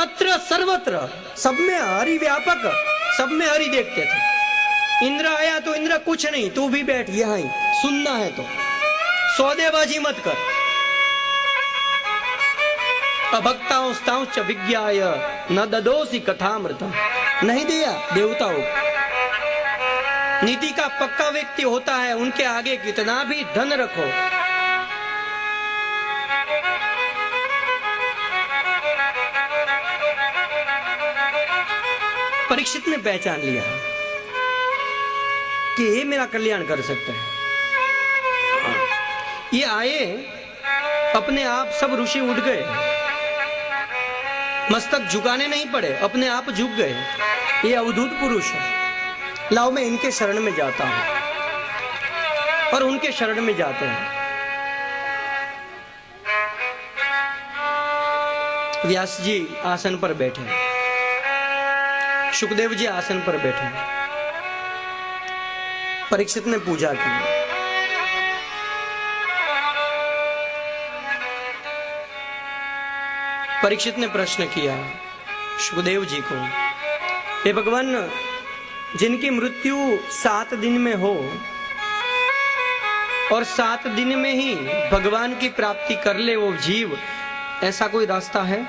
तत्र सर्वत्र, सब में हरि व्यापक, सब में हरि देखते थे। इंद्र आया तो इंद्र कुछ नहीं, तू भी बैठ यहां ही, सुनना है तो सौदेबाजी मत कर। अभक्ताओं स्तांश्च विज्ञाय न ददोसी कथामृतम, नहीं दिया देवताओं। नीति का पक्का व्यक्ति होता है, उनके आगे कितना भी धन रखो। परीक्षित ने पहचान लिया कि ये मेरा कल्याण कर सकता है। ये आए, अपने आप सब ऋषि उठ गए, मस्तक झुकाने नहीं पड़े, अपने आप झुक गए। ये अवधूत पुरुष है, लाओ मैं इनके शरण में जाता हूं। और उनके शरण में जाते हैं। व्यास जी आसन पर बैठे, सुखदेव जी आसन पर बैठे। परीक्षित ने पूजा की। परीक्षित ने प्रश्न किया सुखदेव जी को, हे भगवान, जिनकी मृत्यु 7 दिन में हो और 7 दिन में ही भगवान की प्राप्ति कर ले वो जीव, ऐसा कोई रास्ता है?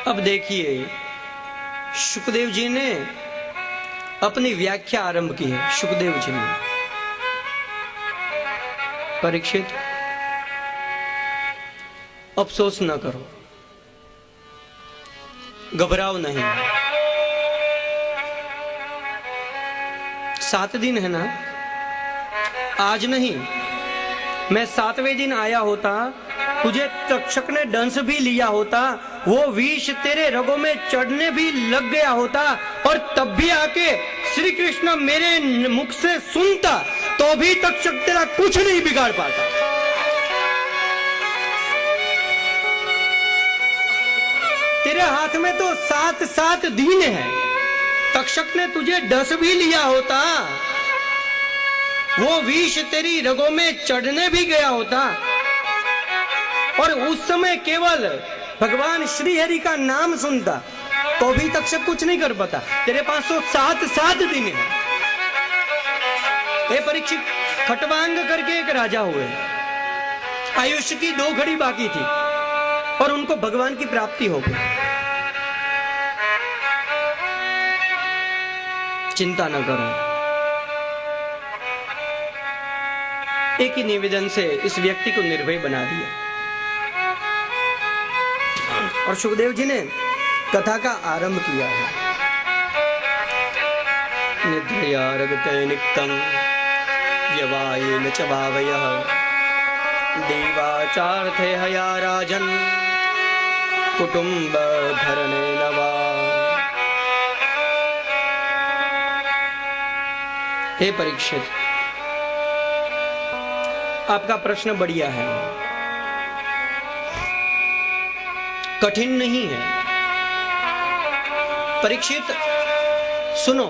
अब देखिए, सुखदेव जी ने अपनी व्याख्या आरंभ की है। सुखदेव जी ने, परीक्षित अफसोस न करो, घबराओ नहीं। 7 दिन है ना, आज नहीं, मैं 7वें दिन आया होता, तुझे तक्षक ने दंश भी लिया होता, वो विष तेरे रगों में चढ़ने भी लग गया होता, और तब भी आके श्री कृष्ण मेरे मुख से सुनता, तो भी तक्षक तेरा कुछ नहीं बिगाड़ पाता। तेरे हाथ में तो 7 दिन है। तक्षक ने तुझे डस भी लिया होता, वो विष तेरी रगों में चढ़ने भी गया होता, और उस समय केवल भगवान श्री हरि का नाम सुनता, तो भी तक्षक कुछ नहीं कर पाता। तेरे पास तो 7 दिन है। हे परीक्षित, खटवांग करके एक राजा हुए, आयुष्य की 2 घड़ी बाकी थी और उनको भगवान की प्राप्ति हो गई। चिंता न करो। एक ही निवेदन से इस व्यक्ति को निर्भय बना दिया। और सुखदेव जी ने कथा का आरंभ किया है। निद्रया रगते निक्तं यवायेन च भावयः देवाचार्थे हया राजन् कुटुंब भरणेन वा। हे परीक्षित, आपका प्रश्न बढ़िया है, कठिन नहीं है। परीक्षित सुनो,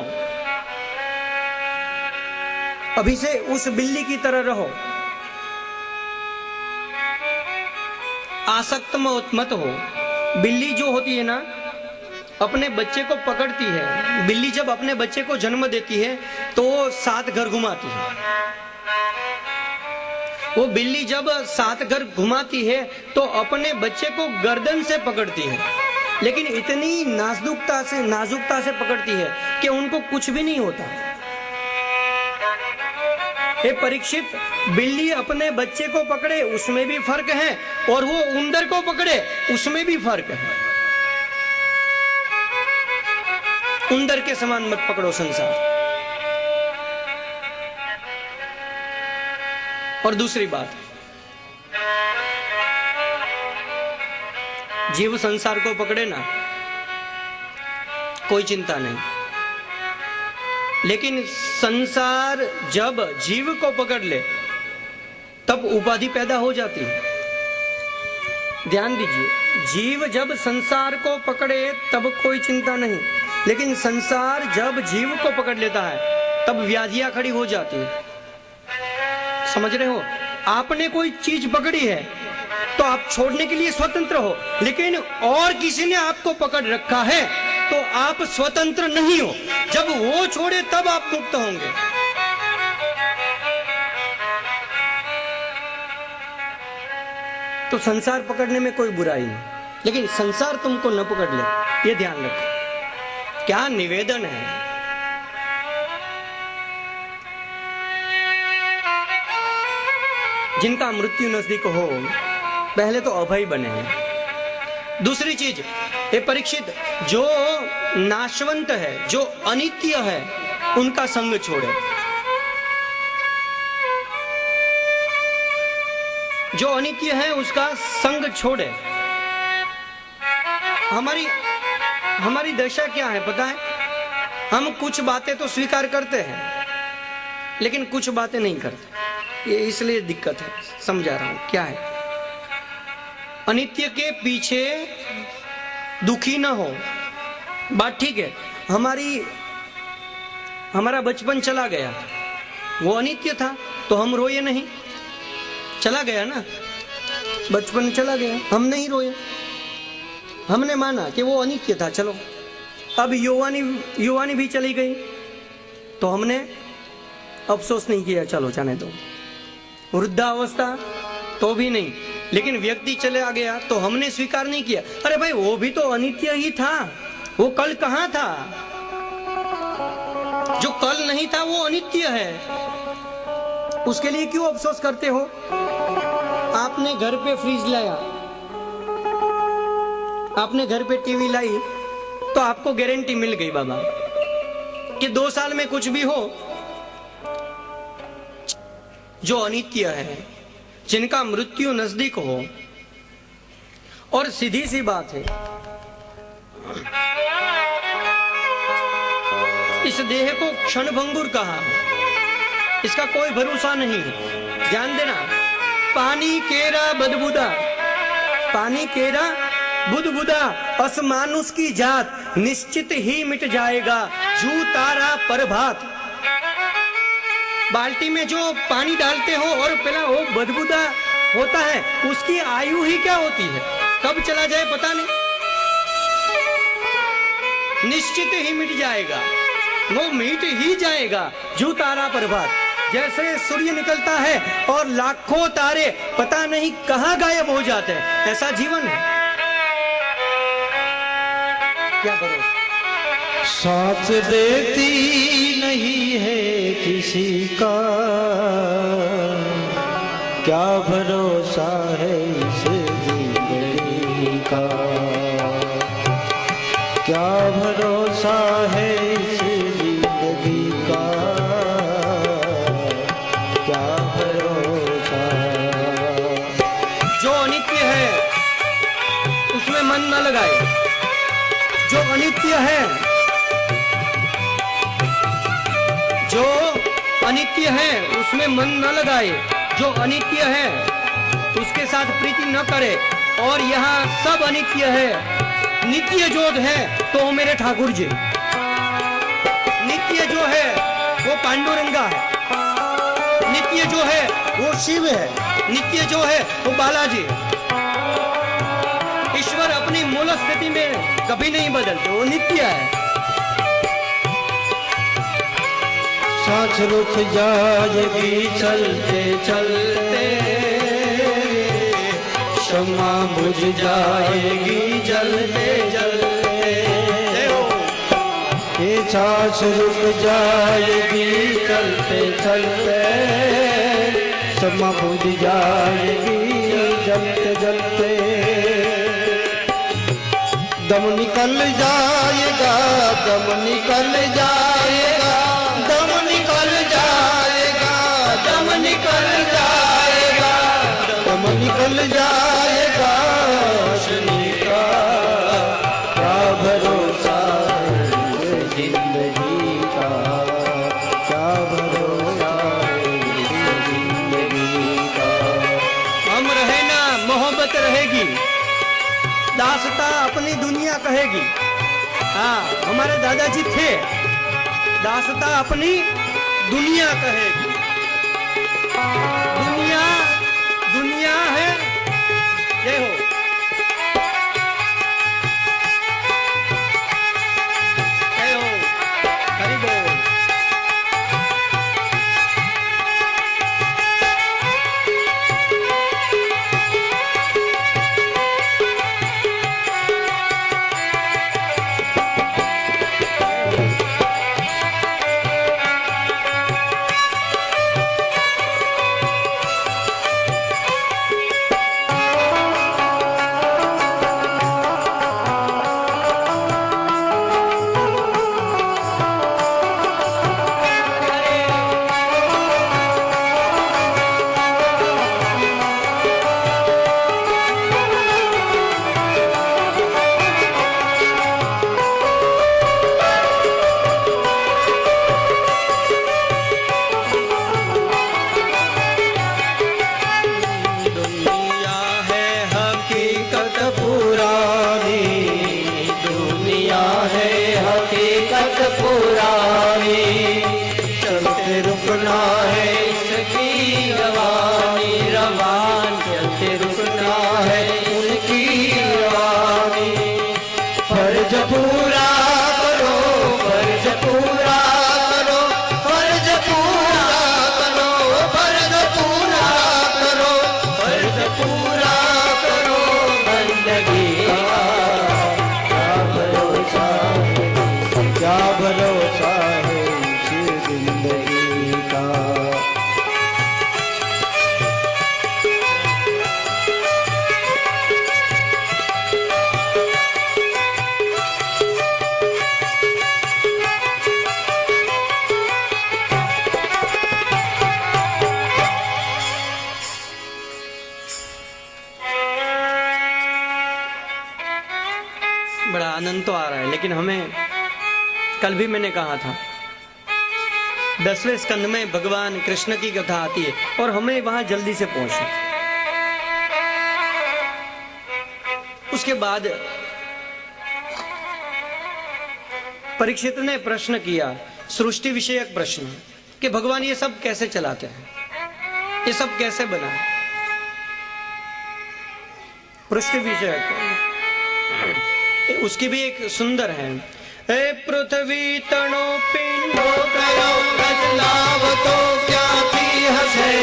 अभी से उस बिल्ली की तरह रहो, आसक्त मत हो। बिल्ली जो होती है ना, अपने बच्चे को पकड़ती है। बिल्ली जब अपने बच्चे को जन्म देती है तो 7 घर घुमाती है। वो बिल्ली जब 7 घर घुमाती है तो अपने बच्चे को गर्दन से पकड़ती है, लेकिन इतनी नाजुकता से पकड़ती है कि उनको कुछ भी नहीं होता। हे परीक्षित, बिल्ली अपने बच्चे को पकड़े उसमें भी फर्क है, और वो उंदर को पकड़े उसमें भी फर्क है। उंदर के समान मत पकड़ो संसार। और दूसरी बात, जीव संसार को पकड़े ना, कोई चिंता नहीं, लेकिन संसार जब जीव को पकड़ ले तब उपाधि पैदा हो जाती है। ध्यान दीजिए, जीव जब संसार को पकड़े तब कोई चिंता नहीं, लेकिन संसार जब जीव को पकड़ लेता है तब व्याधियां खड़ी हो जाती है। समझ रहे हो? आपने कोई चीज पकड़ी है तो आप छोड़ने के लिए स्वतंत्र हो, लेकिन और किसी ने आपको पकड़ रखा है तो आप स्वतंत्र नहीं हो। जब वो छोड़े तब आप मुक्त होंगे। तो संसार पकड़ने में कोई बुराई नहीं, लेकिन संसार तुमको न पकड़ ले, ये ध्यान रखो। क्या निवेदन है। जिनका मृत्यु नजदीक हो, पहले तो अभय बने हैं। दूसरी चीज, ये परीक्षित, जो नाशवंत है, जो अनित्य है, उनका संग छोड़े। जो अनित्य है उसका संग छोड़े। हमारी दशा क्या है पता है? हम कुछ बातें तो स्वीकार करते हैं, लेकिन कुछ बातें नहीं करते। ये इसलिए दिक्कत है, समझा रहा हूं क्या है। अनित्य के पीछे दुखी ना हो, बात ठीक है। हमारा बचपन चला गया, वो अनित्य था तो हम रोए नहीं। चला गया ना, बचपन चला गया, हम नहीं रोए, हमने माना कि वो अनित्य था। चलो, अब युवानी भी चली गई तो हमने अफसोस नहीं किया, चलो जाने दो। वृद्धावस्था तो भी नहीं, लेकिन व्यक्ति चले गया तो हमने स्वीकार नहीं किया, अरे भाई वो भी तो अनित्य ही था, वो कल कहां था? जो कल नहीं था वो अनित्य है, उसके लिए क्यों अफसोस करते हो? आपने घर पे फ्रिज लाया, आपने घर पे टीवी लाई, तो आपको गारंटी मिल गई बाबा कि 2 साल में कुछ भी हो। जो अनित्य है, जिनका मृत्यु नजदीक हो, और सीधी सी बात है, इस देह को क्षणभंगुर कहा, इसका कोई भरोसा नहीं। ध्यान देना, पानी केरा बदबुदा, पानी केरा बुदबुदा, असमानुष की जात, निश्चित ही मिट जाएगा जू तारा प्रभात। बाल्टी में जो पानी डालते हो और पहला वो बदबूदा होता है, उसकी आयु ही क्या होती है, कब चला जाए पता नहीं, निश्चित ही मिट जाएगा, वो मिट ही जाएगा जू तारा प्रभात। जैसे सूर्य निकलता है और लाखों तारे पता नहीं कहां गायब हो जाते हैं, ऐसा जीवन है। क्या भरोसा? साथ देती नहीं है किसी का, क्या भरोसा है इस जिंदगी का, क्या भरोसा है इस जिंदगी का, क्या भरोसा। जो अनित्य है उसमें मन न लगाए, जो अनित्य है, जो अनित्य है उसमें मन न लगाए, जो अनित्य है उसके साथ प्रीति न करे। और यहाँ सब अनित्य है, नित्य जो है तो मेरे ठाकुर जी, नित्य जो है वो पांडुरंगा है, नित्य जो है वो शिव है, नित्य जो है वो बालाजी। ईश्वर अपनी मूल स्थिति में कभी नहीं बदलते, वो नित्य है। सांस रुक जाएगी चलते चलते, क्षमा बुझ जाएगी जलते जलते। ये सांस रुक जाएगी चलते चलते, क्षमा बुझ जाएगी जलते जलते। दम निकल जाएगा, दम निकल जाएगा, दम निकल जाएगा, दम निकल जाएगा, दम निकल जाएगा। शनि का क्या भरोसा है जिंदगी का, क्या भरोसा है जिंदगी का। हम रहे ना, मोहब्बत रहेगी, दासता अपनी दुनिया कहेगी। हाँ, हमारे दादाजी थे, दासता अपनी दुनिया कहेगी। आनंद तो आ रहा है, लेकिन हमें, कल भी मैंने कहा था, 10वें स्कंद में भगवान कृष्ण की कथा आती है और हमें वहां जल्दी से पहुंचना। उसके बाद परीक्षित ने प्रश्न किया, सृष्टि विषयक प्रश्न, कि भगवान ये सब कैसे चलाते हैं, ये सब कैसे बना। पृष्ठ विषयक उसकी भी एक सुंदर है। ए पृथ्वी तणो पिंडो करो बदलाव तो क्या की हंसे,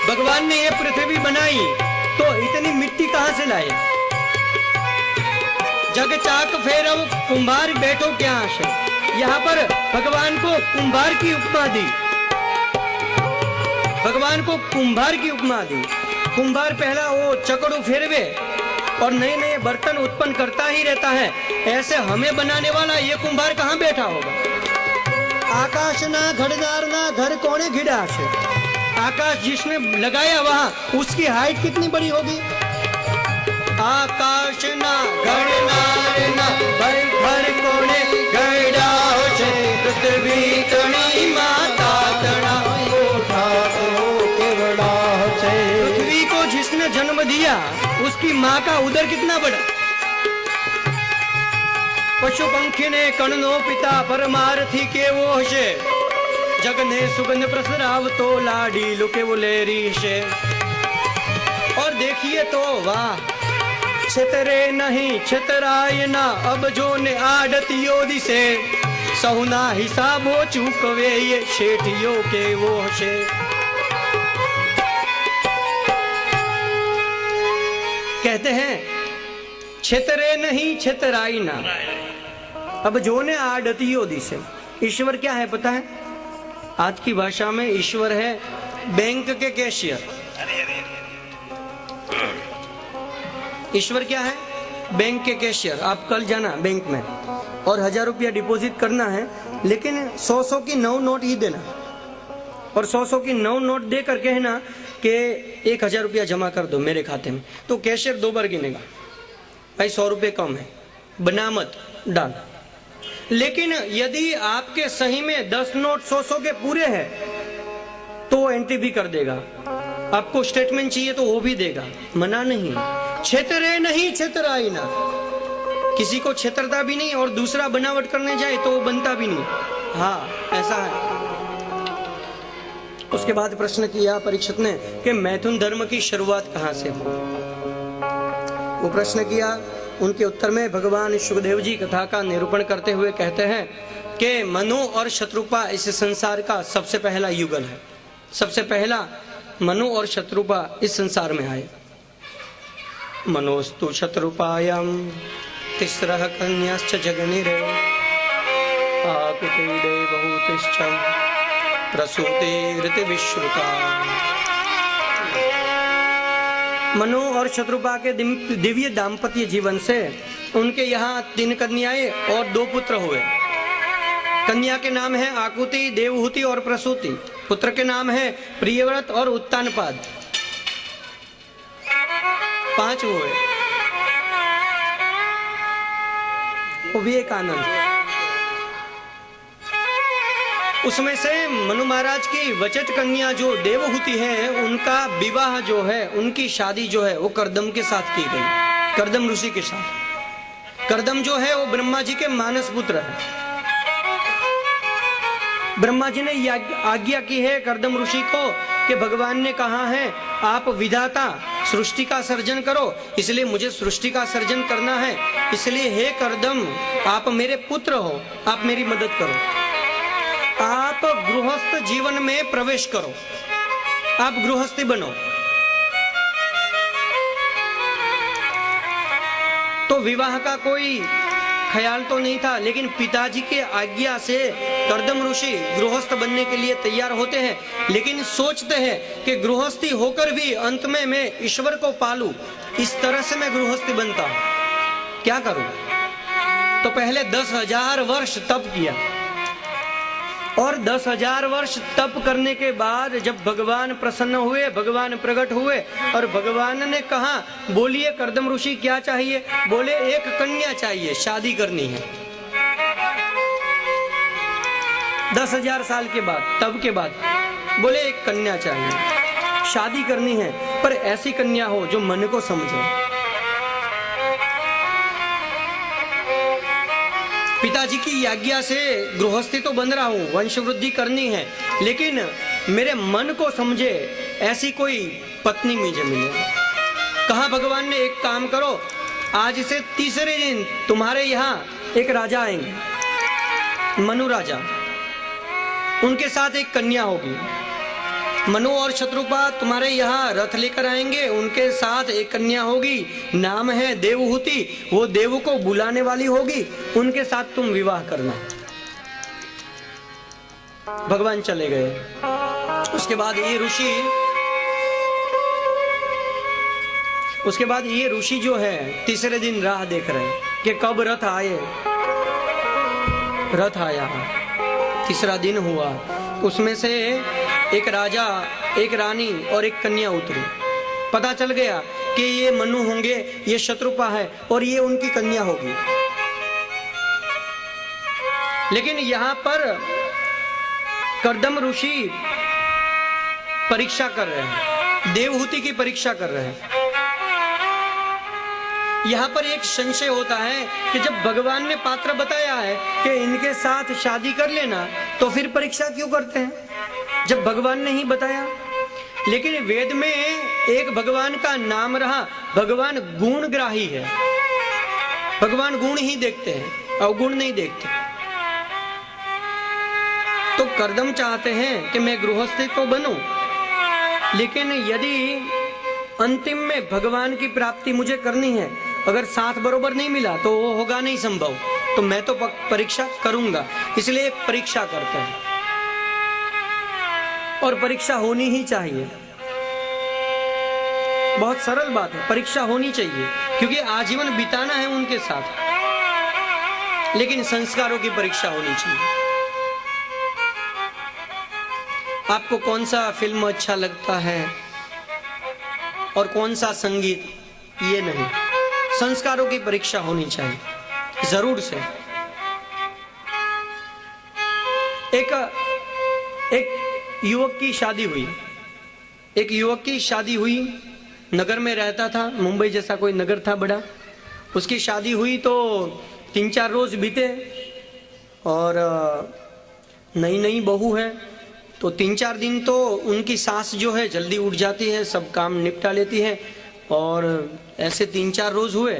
भगवान ने ये पृथ्वी बनाई तो इतनी मिट्टी कहां से लाए। जग चाक फेरव कुंभार बैठो क्या आशय। यहाँ पर भगवान को कुंभार की उपमा दी, भगवान को कुंभार की उपमा दी। कुंभार पहला वो चकड़ू फेरवे और नए नए बर्तन उत्पन्न करता ही रहता है, ऐसे हमें बनाने वाला ये कुंभार कहाँ बैठा होगा। आकाश ना घड़दार ना घर कोने घिड़ा से। आकाश जिसने लगाया वहां उसकी हाइट कितनी बड़ी होगी। आकाश ना घड़नार ना घर कोने घड़ा से, पृथ्वी तणी माता तणा कोठा केवड़ा से। पृथ्वी को जिसने जन्म दिया उसकी माँ का उदर कितना बड़ा। पशु पंखी ने कणनो पिता परमार्थी के वो हशे। जग ने सुगंध प्रसराव तो लाडी लुके वो लेरी से। और देखिए तो वाह, छतरे नहीं छतराय ना अब जो ने आड़तियो दिसे। सहुना हिसाबो चूकवे ये शेठियों के वो हशे। कहते हैं छतरे नहीं छतराई ना अब जो ने आड़तियो दिसे। ईश्वर क्या है पता है? आज की भाषा में ईश्वर है बैंक के कैशियर। ईश्वर क्या है? बैंक के कैशियर। आप कल जाना बैंक में और 1000 रुपया डिपॉजिट करना है, लेकिन 100 की 9 नोट ही देना और 100 की 9 नोट दे करके है ना कि 1000 रुपया जमा कर दो मेरे खाते में। तो कैशियर 2 बार गिनेगा, भाई 100 रुपये कम है, बना मत डाल। लेकिन यदि आपके सही में 10 नोट 100 के पूरे हैं तो एंट्री भी कर देगा। आपको स्टेटमेंट चाहिए तो वो भी देगा, मना नहीं। छेतरे नहीं छेतराई ना, किसी को छेतरता भी नहीं और दूसरा बनावट करने जाए तो वो बनता भी नहीं। हाँ ऐसा है। उसके बाद प्रश्न किया परीक्षित ने कि मैथुन धर्म की शुरुआत कहां से हुई। वो प्रश्न किया, उनके उत्तर में भगवान सुखदेव जी कथा का निरूपण करते हुए कहते हैं कि मनु और शत्रुपा इस संसार का सबसे पहला युगल है। सबसे पहला मनु और शत्रुपा इस संसार में आए। मनोस्तु शत्रुपायम तिस्रः कन्याश्च जगनिरे आकुते देवहूतिश्च प्रसूते ऋतविश्रुता। मनु और शत्रुपा के दिव्य दाम्पत्य जीवन से उनके यहाँ 3 कन्याएं और 2 पुत्र हुए। कन्या के नाम है आकुति, देवहूति और प्रसूति। पुत्र के नाम है प्रियव्रत और उत्तानपाद। 5 हुए। वो भी एक आनंद। उसमें से मनु महाराज की वचट कन्या जो देवहूति है, उनका विवाह जो है, उनकी शादी जो है वो कर्दम के साथ की गई, कर्दम ऋषि के साथ। कर्दम जो है वो ब्रह्मा जी के मानस पुत्र है। ब्रह्मा जी ने आज्ञा की है कर्दम ऋषि को कि भगवान ने कहा है आप विधाता सृष्टि का सर्जन करो, इसलिए मुझे सृष्टि का सर्जन करना है। इसलिए हे कर्दम, आप मेरे पुत्र हो, आप मेरी मदद करो। आप गृहस्थ जीवन में प्रवेश करो, आप गृहस्थी बनो। तो विवाह का कोई ख्याल तो नहीं था, लेकिन पिताजी के आज्ञा से कर्दम ऋषि गृहस्थ बनने के लिए तैयार होते हैं, लेकिन सोचते हैं कि गृहस्थी होकर भी अंत में मैं ईश्वर को पालूं, इस तरह से मैं गृहस्थी बनता हूं, क्या करूं। तो पहले 10,000 वर्ष तप किया, और 10,000 वर्ष तप करने के बाद जब भगवान प्रसन्न हुए, भगवान प्रकट हुए और भगवान ने कहा बोलिए कर्दम ऋषि क्या चाहिए। बोले एक कन्या चाहिए, शादी करनी है। 10,000 साल के बाद, तब के बाद बोले एक कन्या चाहिए, शादी करनी है, पर ऐसी कन्या हो जो मन को समझे। पिताजी की आज्ञा से गृहस्थी तो बन रहा हूं, वंश वृद्धि करनी है, लेकिन मेरे मन को समझे ऐसी कोई पत्नी मुझे मिले। कहा भगवान ने एक काम करो, आज से तीसरे दिन तुम्हारे यहाँ एक राजा आएंगे, मनु राजा, उनके साथ एक कन्या होगी। मनु और शत्रुपा तुम्हारे यहाँ रथ लेकर आएंगे, उनके साथ एक कन्या होगी, नाम है देवहूति, वो देव को बुलाने वाली होगी, उनके साथ तुम विवाह करना। भगवान चले गए। उसके बाद ये ऋषि जो है तीसरे दिन राह देख रहे हैं कि कब रथ आए। रथ आया, तीसरा दिन हुआ, उसमें से एक राजा, एक रानी और एक कन्या उतरी। पता चल गया कि ये मनु होंगे, ये शत्रुपा है और ये उनकी कन्या होगी। लेकिन यहाँ पर कर्दम ऋषि परीक्षा कर रहे हैं, देवहूति की परीक्षा कर रहे हैं। यहाँ पर एक संशय होता है कि जब भगवान ने पात्र बताया है कि इनके साथ शादी कर लेना, तो फिर परीक्षा क्यों करते हैं जब भगवान ने ही बताया। लेकिन वेद में एक भगवान का नाम रहा, भगवान गुणग्राही है, भगवान गुण ही देखते हैं, अवगुण नहीं देखते। तो कर्दम चाहते हैं कि मैं गृहस्थी तो बनूं, लेकिन यदि अंतिम में भगवान की प्राप्ति मुझे करनी है, अगर साथ बरोबर नहीं मिला तो वो होगा नहीं संभव, तो मैं तो परीक्षा करूंगा। इसलिए एक परीक्षा करते हैं, और परीक्षा होनी ही चाहिए। बहुत सरल बात है, परीक्षा होनी चाहिए, क्योंकि आजीवन बिताना है उनके साथ। लेकिन संस्कारों की परीक्षा होनी चाहिए। आपको कौन सा फिल्म अच्छा लगता है और कौन सा संगीत, ये नहीं, संस्कारों की परीक्षा होनी चाहिए जरूर से। एक युवक की शादी हुई, एक युवक की शादी हुई, नगर में रहता था, मुंबई जैसा कोई नगर था बड़ा। उसकी शादी हुई तो 3-4 रोज बीते, और नई नई बहू है, तो 3-4 दिन तो उनकी सास जो है जल्दी उठ जाती है, सब काम निपटा लेती है, और ऐसे 3-4 रोज हुए।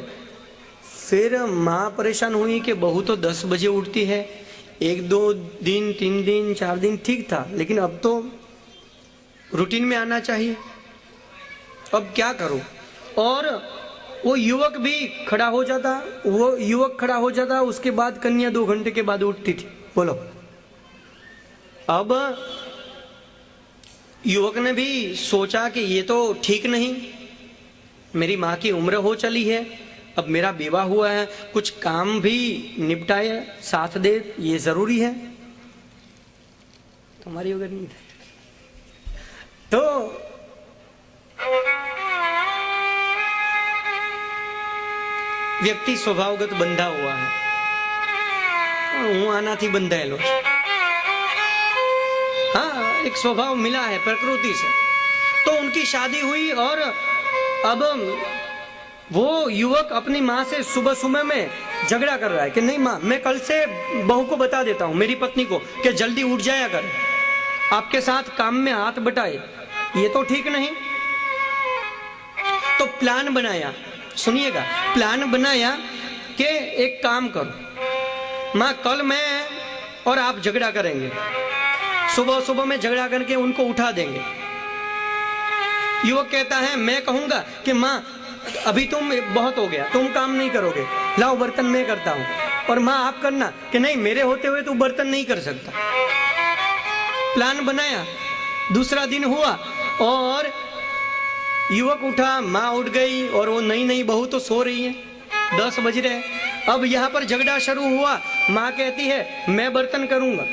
फिर माँ परेशान हुई कि बहू तो 10 बजे उठती है, 1-2 दिन 3 दिन 4 दिन ठीक था, लेकिन अब तो रूटीन में आना चाहिए, अब क्या करूं। और वो युवक भी खड़ा हो जाता, उसके बाद कन्या 2 घंटे के बाद उठती थी। बोलो, अब युवक ने भी सोचा कि ये तो ठीक नहीं, मेरी माँ की उम्र हो चली है, अब मेरा विवाह हुआ है, कुछ काम भी निपटाए, साथ दे, ये जरूरी है। तुम्हारी अगर नहीं तो व्यक्ति स्वभावगत बंधा हुआ है, હું આનાથી બંધાયેલો છું। हाँ, एक स्वभाव मिला है प्रकृति से। तो उनकी शादी हुई, और अब वो युवक अपनी माँ से सुबह सुबह में झगड़ा कर रहा है कि नहीं माँ, मैं कल से बहू को बता देता हूँ, मेरी पत्नी को, कि जल्दी उठ जाया कर, आपके साथ काम में हाथ बटाए, ये तो ठीक नहीं। तो प्लान बनाया, सुनिएगा, प्लान बनाया कि एक काम करो माँ, कल मैं और आप झगड़ा करेंगे, सुबह सुबह में झगड़ा करके उनको उठा देंगे। युवक कहता है, मैं कहूंगा कि माँ अभी तुम बहुत हो गया, तुम काम नहीं करोगे, लाओ बर्तन मैं करता हूं, और माँ आप करना कि नहीं मेरे होते हुए तू बर्तन नहीं कर सकता। प्लान बनाया, दूसरा दिन हुआ और युवक उठा, माँ उठ गई और वो नई नई बहू तो सो रही है, 10 बज रहे। अब यहाँ पर झगड़ा शुरू हुआ। माँ कहती है मैं बर्तन करूंगा,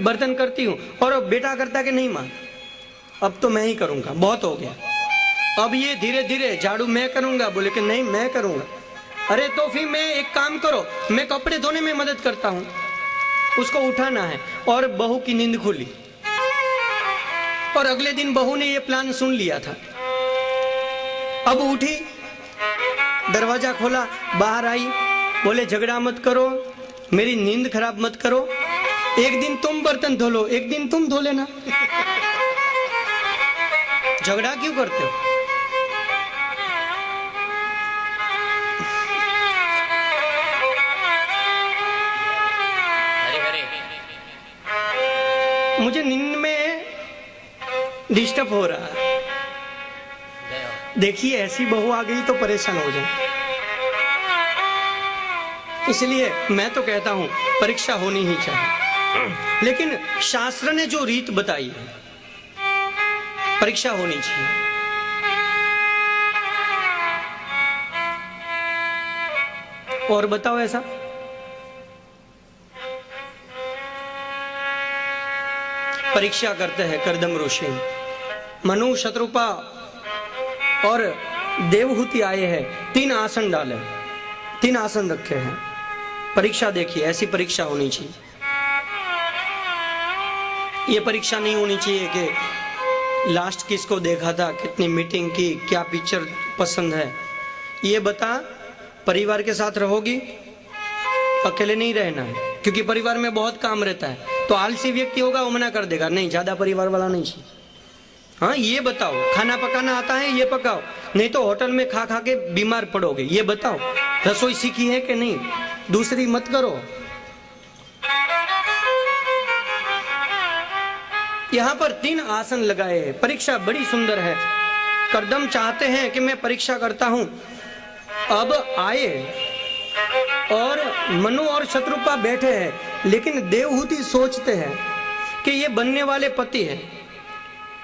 बर्तन करती हूँ, और बेटा करता कि नहीं माँ अब तो मैं ही करूंगा, बहुत हो गया। अब ये धीरे धीरे झाड़ू मैं करूंगा, बोले कि नहीं मैं करूंगा। अरे तो फिर मैं एक काम करो, मैं कपड़े धोने में मदद करता हूं, उसको उठाना है। और बहू की नींद खुली, और अगले दिन बहू ने ये प्लान सुन लिया था। अब उठी, दरवाजा खोला, बाहर आई, बोले झगड़ा मत करो, मेरी नींद खराब मत करो, एक दिन तुम बर्तन धो लो, एक दिन तुम धो लेना। झगड़ा क्यों करते हो? मुझे नींद में डिस्टर्ब हो रहा है। देखिए ऐसी बहू आ गई तो परेशान हो जाए, इसलिए मैं तो कहता हूं परीक्षा होनी ही चाहिए। लेकिन शास्त्र ने जो रीत बताई है, परीक्षा होनी चाहिए। और बताओ ऐसा? परीक्षा करते हैं कर्दम ऋषि, मनु, शत्रुपा और देवहूति आए हैं, 3 आसन डाले, 3 आसन रखे हैं। परीक्षा देखिए, ऐसी परीक्षा होनी चाहिए। ये परीक्षा नहीं होनी चाहिए कि लास्ट किसको देखा था, कितनी मीटिंग की, क्या पिक्चर पसंद है। ये बता परिवार के साथ रहोगी, अकेले नहीं रहना है, क्योंकि परिवार में बहुत काम रहता है। तो आलसी व्यक्ति होगा वो मना कर देगा, नहीं ज्यादा परिवार वाला नहीं चाहिए। हाँ ये बताओ, खाना पकाना आता है ये पकाओ, नहीं तो होटल में खा खा के बीमार पड़ोगे। ये बताओ रसोई सीखी है कि नहीं, दूसरी मत करो। यहाँ पर 3 आसन लगाए हैं। परीक्षा बड़ी सुंदर है। कर्दम चाहते हैं कि मैं परीक्षा करता हूं। अब आए और मनु और शत्रुपा बैठे हैं, लेकिन देवहूति सोचते हैं कि ये बनने वाले पति हैं,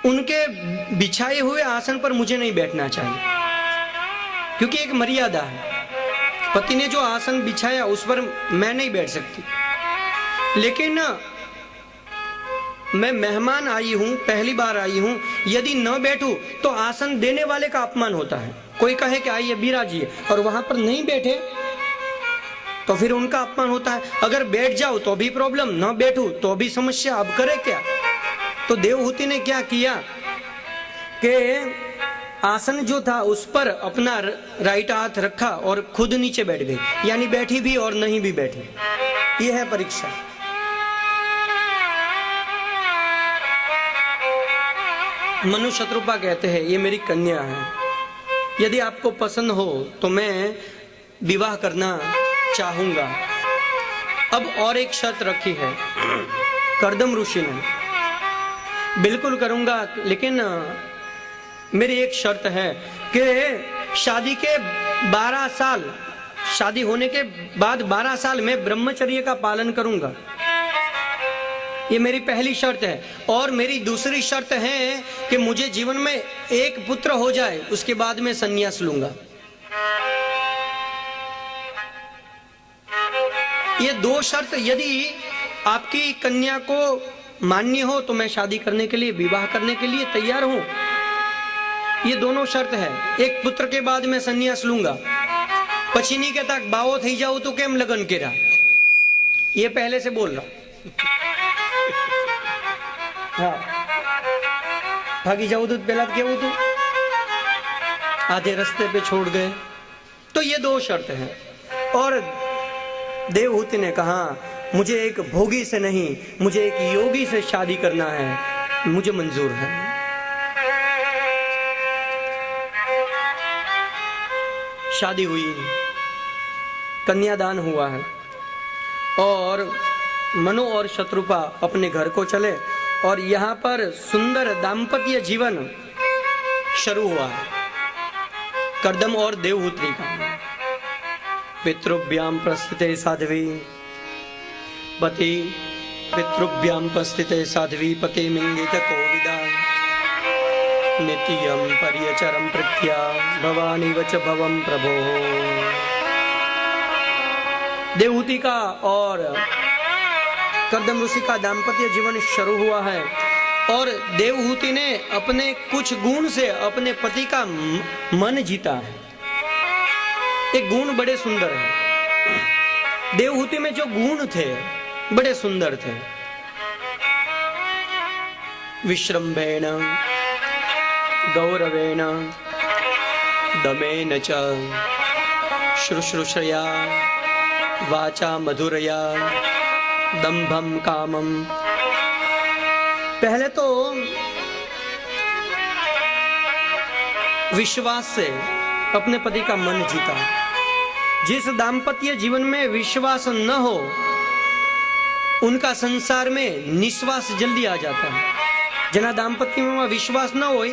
उनके बिछाए हुए आसन पर मुझे नहीं बैठना चाहिए, क्योंकि एक मर्यादा है। पति ने जो आसन बिछाया उस पर मैं नहीं बैठ सकती। लेकिन मैं मेहमान आई हूं, पहली बार आई हूं, यदि न बैठूं तो आसन देने वाले का अपमान होता है। कोई कहे कि आइए बिराजिए और वहां पर नहीं बैठे तो फिर उनका अपमान होता है। अगर बैठ जाओ तो भी प्रॉब्लम, न बैठूं तो भी समस्या। अब करे क्या? तो देवहूति ने क्या किया कि आसन जो था उस पर अपना राइट हाथ रखा और खुद नीचे बैठ गई, यानी बैठी भी और नहीं भी बैठी। यह है परीक्षा। मनु शत्रुपा कहते हैं ये मेरी कन्या है, यदि आपको पसंद हो तो मैं विवाह करना चाहूंगा। अब और एक शर्त रखी है कर्दम ऋषि ने, बिल्कुल करूंगा, लेकिन मेरी एक शर्त है कि शादी के 12 साल, शादी होने के बाद 12 साल मैं ब्रह्मचर्य का पालन करूंगा। ये मेरी पहली शर्त है। और मेरी दूसरी शर्त है कि मुझे जीवन में एक पुत्र हो जाए, उसके बाद मैं संन्यास लूंगा। ये 2 शर्त यदि आपकी कन्या को मान्य हो तो मैं शादी करने के लिए, विवाह करने के लिए तैयार हूं। ये दोनों शर्त है। एक पुत्र के बाद मैं संन्यास लूंगा। પછી नहीं कहता बावो થઈ जाओ तो केम लगन केरा, ये पहले से बोल रहा हूं। हाँ, भागी जाऊ तो पहला केवू तू, आधे रास्ते पे छोड़ गए। तो ये 2 शर्त हैं। और देवहूति ने कहा मुझे एक भोगी से नहीं, मुझे एक योगी से शादी करना है, मुझे मंजूर है। शादी हुई, कन्यादान हुआ है और मनु और शत्रुपा अपने घर को चले और यहाँ पर सुंदर दाम्पत्य जीवन शुरू हुआ है कर्दम और देवहूति का। पितृभ्याम प्रस्थिते साध्वी पति पितृभ्याम प्रस्थिते साध्वी पति मिंगित कोविदा नित्यं पर्यचरं प्रत्या भवानी वच भवम प्रभो। देवहूति का और कर्दम ऋषि का दाम्पत्य जीवन शुरू हुआ है और देवहूति ने अपने कुछ गुण से अपने पति का मन जीता है। ये गुण बड़े सुंदर हैं। देवहूति में जो गुण थे बड़े सुंदर थे। विश्रम्भेण गौरवेण दमेन च शुश्रूषया वाचा मधुरया दंभम कामम। पहले तो विश्वास से अपने पति का मन जीता। जिस दाम्पत्य जीवन में विश्वास न हो उनका संसार में निश्वास जल्दी आ जाता है। जना दाम्पत्य में विश्वास न हो